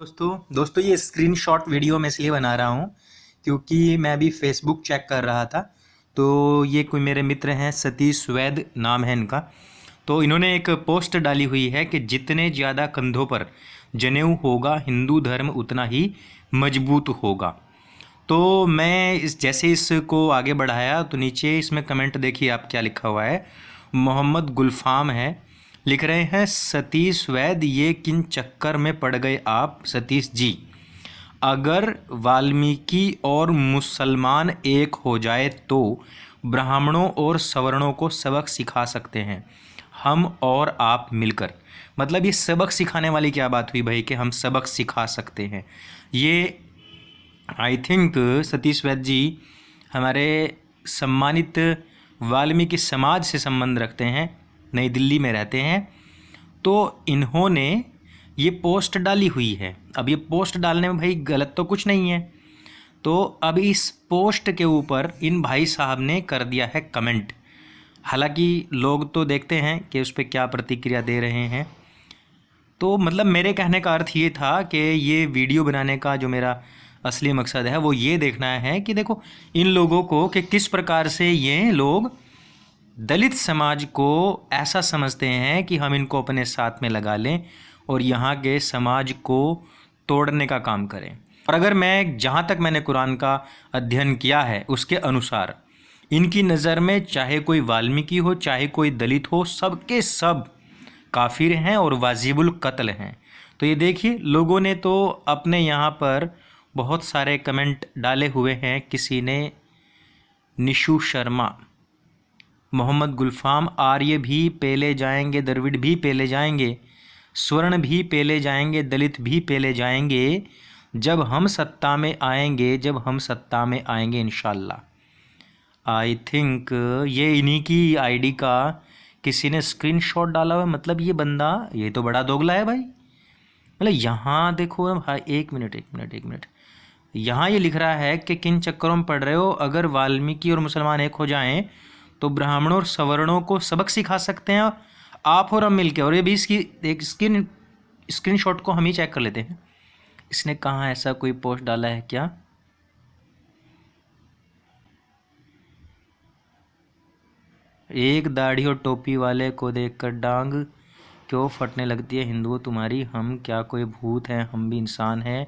दोस्तों ये screenshot video मैं इसलिए बना रहा हूँ क्योंकि मैं अभी फेसबुक चेक कर रहा था। तो ये कोई मेरे मित्र हैं, सतीश वैद नाम है इनका। तो इन्होंने एक पोस्ट डाली हुई है कि जितने ज़्यादा कंधों पर जनेऊ होगा हिंदू धर्म उतना ही मजबूत होगा। तो मैं जैसे इसको आगे बढ़ाया तो नीचे इसमें कमेंट देखिए आप क्या लिखा हुआ है। मोहम्मद गुलफाम है, लिख रहे हैं सतीश वैद ये किन चक्कर में पड़ गए आप सतीश जी। अगर वाल्मीकि और मुसलमान एक हो जाए तो ब्राह्मणों और सवर्णों को सबक सिखा सकते हैं हम और आप मिलकर। मतलब ये सबक सिखाने वाली क्या बात हुई भाई कि हम सबक सिखा सकते हैं। ये आई थिंक सतीश वैद जी हमारे सम्मानित वाल्मीकि समाज से संबंध रखते हैं, नई दिल्ली में रहते हैं। तो इन्होंने ये पोस्ट डाली हुई है। अब ये पोस्ट डालने में भाई गलत तो कुछ नहीं है। तो अब इस पोस्ट के ऊपर इन भाई साहब ने कर दिया है कमेंट। हालांकि लोग तो देखते हैं कि उस पर क्या प्रतिक्रिया दे रहे हैं। तो मतलब मेरे कहने का अर्थ ये था कि ये वीडियो बनाने का जो मेरा असली मकसद है वो ये देखना है कि देखो इन लोगों को कि किस प्रकार से ये लोग दलित समाज को ऐसा समझते हैं कि हम इनको अपने साथ में लगा लें और यहाँ के समाज को तोड़ने का काम करें। और अगर मैं जहाँ तक मैंने कुरान का अध्ययन किया है उसके अनुसार इनकी नज़र में चाहे कोई वाल्मीकि हो चाहे कोई दलित हो, सबके सब काफिर हैं और वाजिबुल कत्ल हैं। तो ये देखिए लोगों ने तो अपने यहाँ पर बहुत सारे कमेंट डाले हुए हैं। किसी ने निशु शर्मा, मोहम्मद गुलफाम, आर्य भी पेले जाएंगे, द्रविड़ भी पेले जाएंगे, स्वर्ण भी पेले जाएंगे, दलित भी पेले जाएंगे जब हम सत्ता में आएंगे, जब हम सत्ता में आएंगे इंशाल्लाह। आई थिंक ये इन्हीं की आईडी का किसी ने स्क्रीनशॉट डाला हुआ है। मतलब ये बंदा ये तो बड़ा दोगला है भाई। मतलब यहाँ देखो भाई, एक मिनट, यहाँ ये लिख रहा है कि किन चक्करों में पड़ रहे हो। अगर वाल्मीकि और मुसलमान एक हो जाएं तो ब्राह्मणों और सवर्णों को सबक सिखा सकते हैं आप और हम मिलके। और ये भी इसकी एक स्क्रीनशॉट को हम ही चेक कर लेते हैं। इसने कहाँ ऐसा कोई पोस्ट डाला है क्या? एक दाढ़ी और टोपी वाले को देखकर डांग क्यों फटने लगती है हिंदुओं तुम्हारी। हम क्या कोई भूत हैं, हम भी इंसान हैं,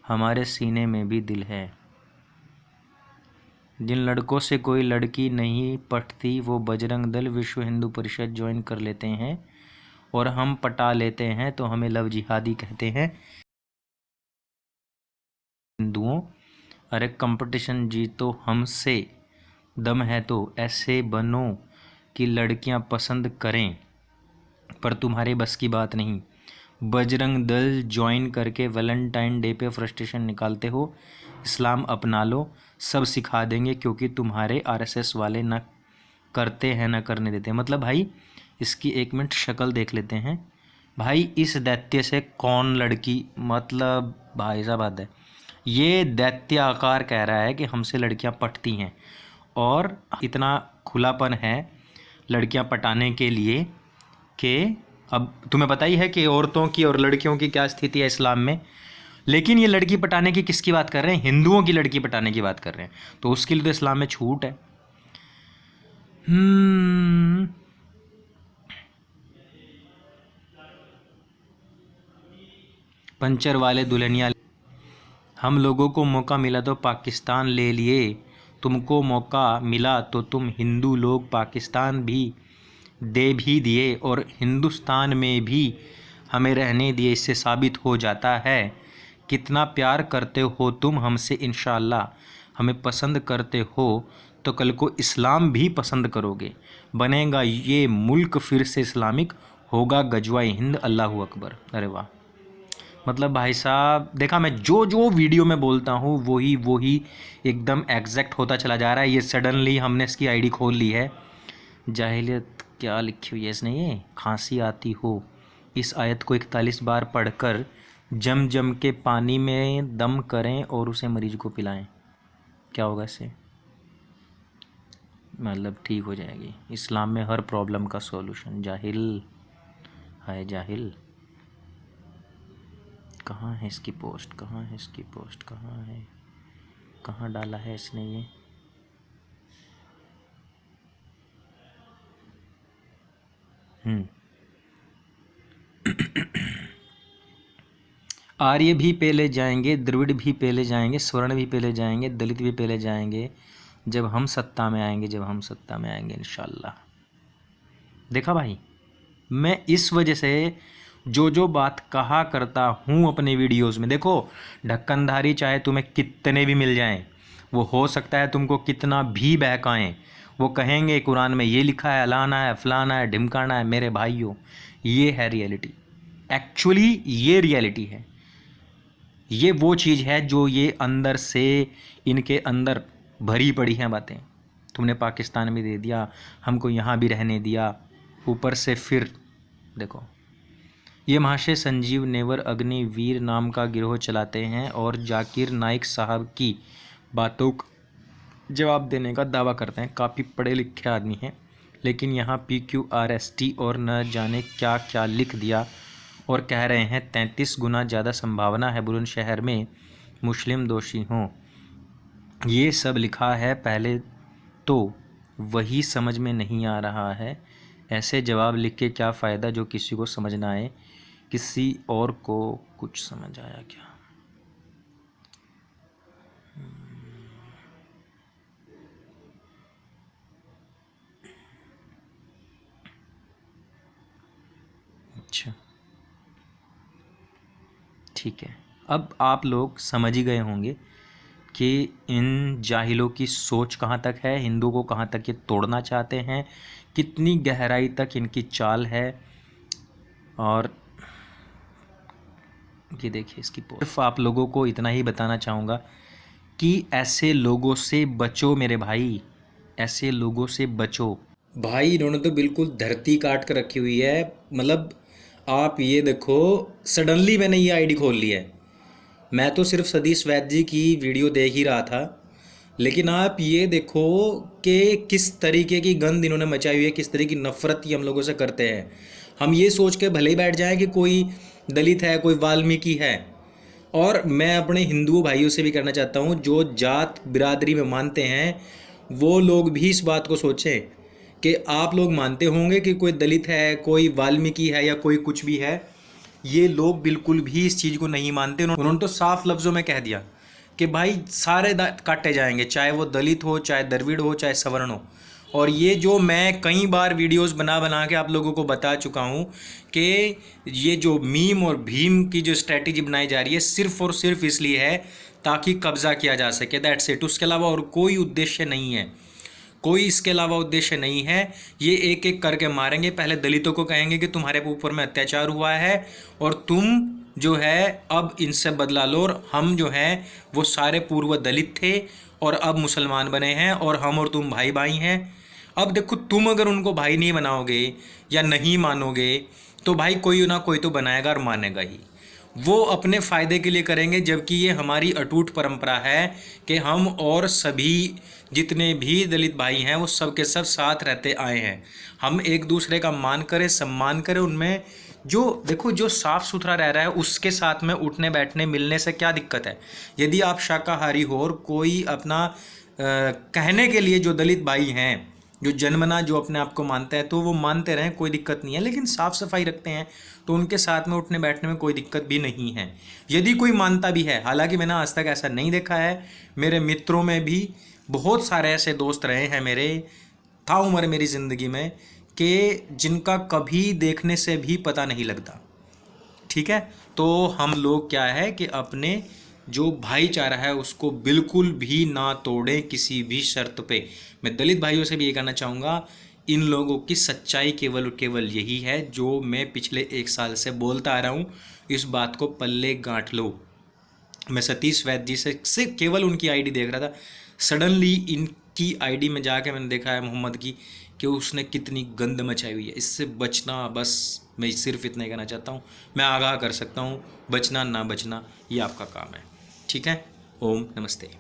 हमारे सीने में भी दिल है। जिन लड़कों से कोई लड़की नहीं पटती वो बजरंग दल विश्व हिंदू परिषद ज्वाइन कर लेते हैं और हम पटा लेते हैं तो हमें लव जिहादी कहते हैं हिंदुओं। अरे कंपटीशन जीतो हमसे, दम है तो ऐसे बनो कि लड़कियां पसंद करें, पर तुम्हारे बस की बात नहीं। बजरंग दल ज्वाइन करके वैलेंटाइन डे पे फ्रस्ट्रेशन निकालते हो, इस्लाम अपना लो, सब सिखा देंगे क्योंकि तुम्हारे आरएसएस वाले ना करते हैं ना करने देते हैं। मतलब भाई इसकी एक मिनट शक्ल देख लेते हैं। भाई इस दैत्य से कौन लड़की, मतलब भाई साहब बात है, ये दैत्य आकार कह रहा है कि हमसे लड़कियां पटती हैं और इतना खुलापन है लड़कियां पटाने के लिए कि अब तुम्हें पता ही है कि औरतों की और लड़कियों की क्या स्थिति है इस्लाम में। लेकिन ये लड़की पटाने की किसकी बात कर रहे हैं? हिंदुओं की लड़की पटाने की बात कर रहे हैं। तो उसके लिए तो इस्लाम में छूट है। पंचर वाले दुल्हनिया, हम लोगों को मौका मिला तो पाकिस्तान ले लिए, तुमको मौका मिला तो तुम हिंदू लोग पाकिस्तान भी दे भी दिए और हिंदुस्तान में भी हमें रहने दिए। इससे साबित हो जाता है कितना प्यार करते हो तुम हमसे। इंशाअल्लाह हमें पसंद करते हो तो कल को इस्लाम भी पसंद करोगे, बनेगा ये मुल्क फिर से इस्लामिक, होगा गजवाए हिंद, अल्लाह अकबर। अरे वाह, मतलब भाई साहब देखा, मैं जो जो वीडियो में बोलता हूँ वही एकदम एग्जैक्ट होता चला जा रहा है। ये सडनली हमने इसकी आईडी खोल ली है। जाहिलियत क्या लिखी हुई है इसने, ये खांसी आती हो इस आयत को 41 बार पढ़कर जम जम के पानी में दम करें और उसे मरीज को पिलाएं, क्या होगा इससे? मतलब ठीक हो जाएगी। इस्लाम में हर प्रॉब्लम का सॉल्यूशन। जाहिल है जाहिल। कहाँ है इसकी पोस्ट, कहाँ है इसकी पोस्ट, कहाँ है, कहाँ डाला है इसने ये? आर्य भी पहले जाएंगे, द्रविड़ भी पहले जाएंगे, स्वर्ण भी पहले जाएंगे, दलित भी पहले जाएंगे जब हम सत्ता में आएंगे, जब हम सत्ता में आएंगे इंशाल्लाह। देखा भाई, मैं इस वजह से जो बात कहा करता हूँ अपने वीडियोस में, देखो ढक्कनधारी चाहे तुम्हें कितने भी मिल जाएं, वो हो सकता है तुमको कितना भी बहकाएं, वो कहेंगे कुरान में ये लिखा है, अलाना है, फलाना है, ढिमकाना है। मेरे भाइयों, ये है रियलिटी, एक्चुअली ये रियलिटी है, ये वो चीज़ है जो ये अंदर से इनके अंदर भरी पड़ी हैं बातें। तुमने पाकिस्तान में दे दिया, हमको यहाँ भी रहने दिया, ऊपर से फिर देखो ये महाशय संजीव नेवर अग्निवीर नाम का गिरोह चलाते हैं और जाकिर नाइक साहब की बातों का जवाब देने का दावा करते हैं। काफ़ी पढ़े लिखे आदमी हैं, लेकिन यहाँ PQRST और न जाने क्या क्या लिख दिया और कह रहे हैं 33 गुना ज़्यादा संभावना है बुलंदशहर में मुस्लिम दोषी हों। ये सब लिखा है, पहले तो वही समझ में नहीं आ रहा है। ऐसे जवाब लिख के क्या फ़ायदा जो किसी को समझ ना आए। किसी और को कुछ समझ आया क्या? अच्छा ठीक है, अब आप लोग समझ ही गए होंगे कि इन जाहिलों की सोच कहाँ तक है, हिंदू को कहाँ तक ये तोड़ना चाहते हैं, कितनी गहराई तक इनकी चाल है। और ये देखिए इसकी पोस्ट। सिर्फ आप लोगों को इतना ही बताना चाहूँगा कि ऐसे लोगों से बचो मेरे भाई, ऐसे लोगों से बचो भाई। इन्होंने तो बिल्कुल धरती काट कर रखी हुई है। मतलब आप ये देखो, सडनली मैंने ये आईडी खोल ली है। मैं तो सिर्फ सतीश वैद्य जी की वीडियो देख ही रहा था, लेकिन आप ये देखो कि किस तरीके की गंद इन्होंने मचाई हुई है, किस तरह की नफ़रत ये हम लोगों से करते हैं। हम ये सोच के भले ही बैठ जाएं कि कोई दलित है, कोई वाल्मीकि है। और मैं अपने हिंदू भाइयों से भी करना चाहता हूँ, जो जात बिरादरी में मानते हैं वो लोग भी इस बात को सोचें कि आप लोग मानते होंगे कि कोई दलित है, कोई वाल्मीकि है या कोई कुछ भी है। ये लोग बिल्कुल भी इस चीज़ को नहीं मानते। उन्होंने तो साफ लफ्ज़ों में कह दिया कि भाई सारे काटे जाएंगे, चाहे वो दलित हो, चाहे द्रविड़ हो, चाहे सवर्ण हो। और ये जो मैं कई बार वीडियोस बना बना के आप लोगों को बता चुका हूँ कि ये जो मीम और भीम की जो स्ट्रैटेजी बनाई जा रही है सिर्फ़ और सिर्फ इसलिए है ताकि कब्ज़ा किया जा सके, दैट्स इट। उसके अलावा और कोई उद्देश्य नहीं है, कोई इसके अलावा उद्देश्य नहीं है। ये एक एक करके मारेंगे। पहले दलितों को कहेंगे कि तुम्हारे ऊपर में अत्याचार हुआ है और तुम जो है अब इनसे बदला लो, और हम जो हैं वो सारे पूर्व दलित थे और अब मुसलमान बने हैं और हम और तुम भाई भाई हैं। अब देखो, तुम अगर उनको भाई नहीं बनाओगे या नहीं मानोगे तो भाई कोई ना कोई तो बनाएगा और मानेगा ही। वो अपने फ़ायदे के लिए करेंगे, जबकि ये हमारी अटूट परंपरा है कि हम और सभी जितने भी दलित भाई हैं वो सब के सब साथ रहते आए हैं। हम एक दूसरे का मान करें, सम्मान करें। उनमें जो देखो, जो साफ़ सुथरा रह रहा है उसके साथ में उठने बैठने मिलने से क्या दिक्कत है। यदि आप शाकाहारी हो और कोई अपना कहने के लिए, जो दलित भाई हैं जो जन्मना जो अपने आप को मानते हैं, तो वो मानते रहें, कोई दिक्कत नहीं है। लेकिन साफ़ सफाई रखते हैं तो उनके साथ में उठने बैठने में कोई दिक्कत भी नहीं है। यदि कोई मानता भी है, हालांकि मैंने आज तक ऐसा नहीं देखा है। मेरे मित्रों में भी बहुत सारे ऐसे दोस्त रहे हैं मेरे, था उम्र मेरी ज़िंदगी में, कि जिनका कभी देखने से भी पता नहीं लगता। ठीक है, तो हम लोग क्या है कि अपने जो भाईचारा है उसको बिल्कुल भी ना तोड़ें किसी भी शर्त पे। मैं दलित भाइयों से भी ये कहना चाहूँगा, इन लोगों की सच्चाई केवल और केवल यही है जो मैं पिछले 1 साल से बोलता आ रहा हूँ। इस बात को पल्ले गांठ लो। मैं सतीश वैद्य जी से केवल उनकी आईडी देख रहा था, सडनली इनकी आईडी में जाके मैंने देखा है मोहम्मद की, कि उसने कितनी गंद मचाई हुई है। इससे बचना, बस मैं सिर्फ इतना ही कहना चाहता हूँ। मैं आगाह कर सकता हूँ, बचना ना बचना ये आपका काम है। ठीक है, ओम नमस्ते।